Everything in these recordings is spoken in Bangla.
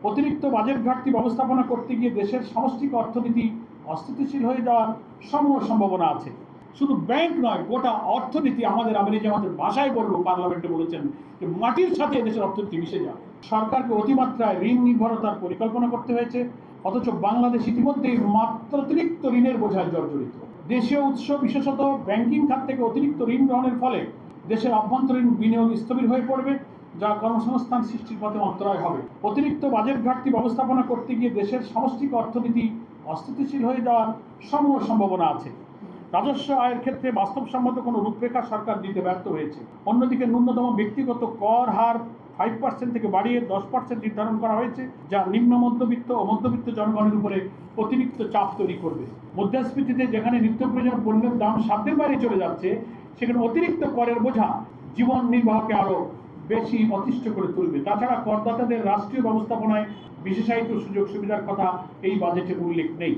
অতিরিক্ত বাজেট ঘাটতি ব্যবস্থাপনা করতে গিয়ে দেশের সামষ্টিক অর্থনীতি অস্থিতিশীল হয়ে যাওয়ার সমূহ সম্ভাবনা আছে। শুধু ব্যাংক নয়, গোটা অর্থনীতি আমাদের আমির জামাতের ভাষায় বলবো, পার্লামেন্টে বলেছেন যে মাটির সাথে দেশের অর্থনীতি মিশে যাবে। সরকারকে অতিমাত্রায় ঋণ নির্ভরতার পরিকল্পনা করতে হয়েছে, অথচ বাংলাদেশ ইতিমধ্যেই মাত্রাতিরিক্ত ঋণের বোঝায় জর্জরিত। দেশীয় উৎস বিশেষত ব্যাংকিং খাত থেকে অতিরিক্ত ঋণ গ্রহণের ফলে দেশের অভ্যন্তরীণ বিনিয়োগ স্থবির হয়ে পড়বে, যা কর্মসংস্থান সৃষ্টির পথে অন্তরায় হবে। অতিরিক্ত বাজেট ঘাটতি ব্যবস্থাপনা করতে গিয়ে দেশের সামষ্টিক অর্থনীতি অস্থিতিশীল হয়ে যাওয়ার সমূহ সম্ভাবনা আছে। রাজস্ব আয়ের ক্ষেত্রে বাস্তবসম্মত কোনো রূপরেখা সরকার দিতে ব্যর্থ হয়েছে। অন্যদিকে ন্যূনতম ব্যক্তিগত কর হার 5% থেকে বাড়িয়ে 10% নির্ধারণ করা হয়েছে, যা নিম্ন মধ্যবিত্ত ও মধ্যবিত্ত জনগণের উপরে অতিরিক্ত চাপ তৈরি করবে। মুদ্রাস্ফীতিতে যেখানে নিত্য প্রয়োজনীয় পণ্যের দাম সাধ্যের বাইরে চলে যাচ্ছে, সেখানে অতিরিক্ত করের বোঝা জীবন নির্বাহকে আরও বেশি অতিষ্ঠ করে তুলবে। তাছাড়া করদাতাদের রাষ্ট্রীয় ব্যবস্থাপনায় বিশেষায়িত সুযোগ সুবিধার কথা এই বাজেটে উল্লেখ নেই।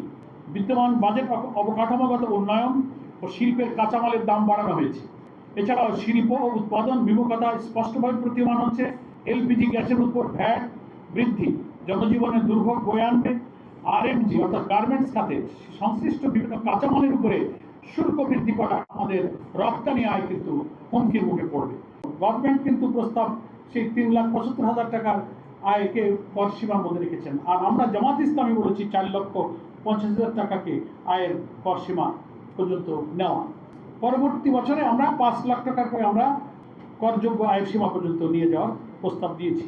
বিদ্যমান বাজেট অবকাঠামোগত উন্নয়ন ও শিল্পের কাঁচামালের দাম বাড়ানো হয়েছে। এছাড়াও শিল্প ও উৎপাদন বিমুখতা স্পষ্টভাবে প্রতীয়মান হচ্ছে। এলপিজি গ্যাসের উপর ভ্যাট বৃদ্ধি জনজীবনের দুর্ভোগ বয়ে আনবে। আরএমজি অর্থাৎ গার্মেন্টস খাতে সংশ্লিষ্ট বিভিন্ন কাঁচামালের উপরে শুল্ক বৃদ্ধি করা আমাদের রপ্তানি আয় কিন্তু হুমকির মুখে পড়বে। গভর্নমেন্ট কিন্তু প্রস্তাব সেই 3,75,000 টাকার আয়কে কর সীমার মধ্যে রেখেছেন, আর আমরা জামাত ইসলামী বলেছি 4,50,000 টাকাকে আয়ের কর সীমা পর্যন্ত নেওয়া। পরবর্তী বছরে আমরা 5 লাখ টাকা করে আমরা করযোগ্য আয়ের সীমা পর্যন্ত নিয়ে যাওয়ার প্রস্তাব দিয়েছি।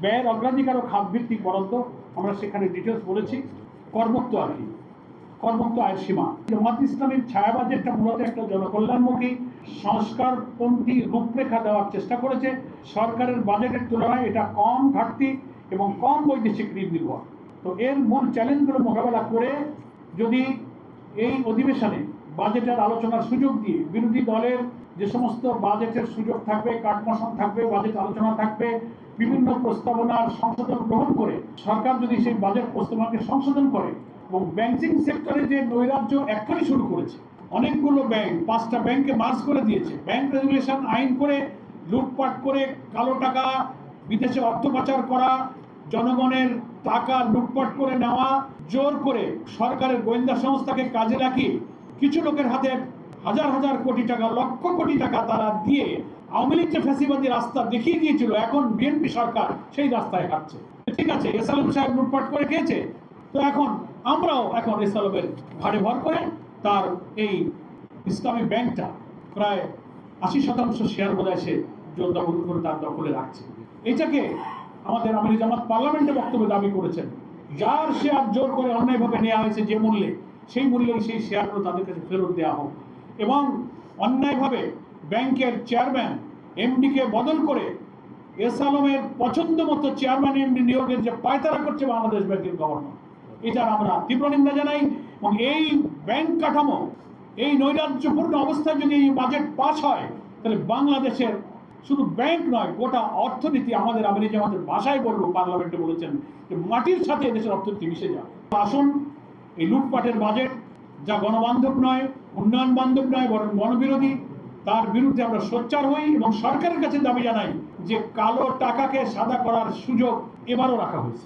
ব্যয়ের অগ্রাধিকার ও খাতভিত্তিক বরাদ্দ আমরা সেখানে ডিটেলস বলেছি। করমুক্ত আর কি, করমুক্ত আয়ের সীমা। জামাত ইসলামের ছায়া বাজেটটা মূলত একটা জনকল্যাণমুখী সংস্কারপন্থী রূপরেখা দেওয়ার চেষ্টা করেছে। সরকারের বাজেটের তুলনায় এটা কম ঘাটতি এবং কম বৈদেশিক ঋণ নির্ভর। তো এর মূল চ্যালেঞ্জগুলো মোকাবেলা করে যদি এই অধিবেশনে বাজেটের আলোচনার সুযোগ দিয়ে বিরোধী দলের যে সমস্ত বাজেটের সুযোগ থাকবে, কাটমাশন থাকবে, বাজেট আলোচনা থাকবে, বিভিন্ন প্রস্তাবনার সংশোধন গ্রহণ করে সরকার যদি সেই বাজেট প্রস্তাবনাকে সংশোধন করে এবং ব্যাংকিং সেক্টরে যে নৈরাজ্য এক্ষুনি শুরু করেছে, অনেকগুলো ব্যাংক 5টা ব্যাংকে মার্জ করে দিয়েছে, ব্যাংক রেগুলেশন আইন করে লুটপাট করে কালো টাকা বিদেশে অর্থ পাচার করা, জনগণের টাকা লুটপাট করে নেওয়া, জোর করে সরকারের গোয়েন্দা সংস্থাকে কাজে লাগিয়ে কিছু লোকের হাতে হাজার হাজার কোটি টাকা, লক্ষ কোটি টাকা তারা দিয়ে আওয়ামী লীগ যে ফ্যাসিবাদী রাস্তা দেখিয়ে দিয়েছিল, এখন বিএনপি সরকার সেই রাস্তায় হাঁটছে। ঠিক আছে, এস আলম সাহেব লুটপাট করে খেয়েছে, তো আমরাও এখন এস আলমের ঘাড়ে ভর করে তার এই ইসলামী ব্যাংকটা প্রায় 80% শেয়ার বোধহয় সে জোরদাবন্দি করে তার দখলে রাখছে। এটাকে আমাদের আমির জামাত পার্লামেন্টে বক্তব্যে দাবি করেছেন, যার শেয়ার জোর করে অন্যায়ভাবে নেওয়া হয়েছে যে মূল্যে, সেই মূল্যেই সেই শেয়ারগুলো তাদের কাছে ফেরত দেওয়া হোক এবং অন্যায়ভাবে ব্যাংকের চেয়ারম্যান এমডিকে বদল করে এস আলমের পছন্দ মতো চেয়ারম্যান এমডি নিয়োগের যে পায়তারা করছে বাংলাদেশ ব্যাংকের গভর্নর, এটার আমরা তীব্র নিন্দা জানাই। এবং এই ব্যাংক কাঠামো এই নৈরাজ্যপূর্ণ অবস্থায় যদি এই বাজেট পাস হয়, তাহলে বাংলাদেশের শুধু ব্যাংক নয়, গোটা অর্থনীতি আমাদের আমির জামাতের ভাষায় বলবো, পার্লামেন্টে বলেছেন যে মাটির সাথে দেশের অর্থনীতি মিশে যাবে। আসুন এই লুটপাটের বাজেট, যা গণবান্ধব নয়, উন্নয়ন বান্ধব নয়, বরং গণবিরোধী, তার বিরুদ্ধে আমরা সোচ্চার হই এবং সরকারের কাছে দাবি জানাই যে কালো টাকাকে সাদা করার সুযোগ এবারও রাখা হয়েছে।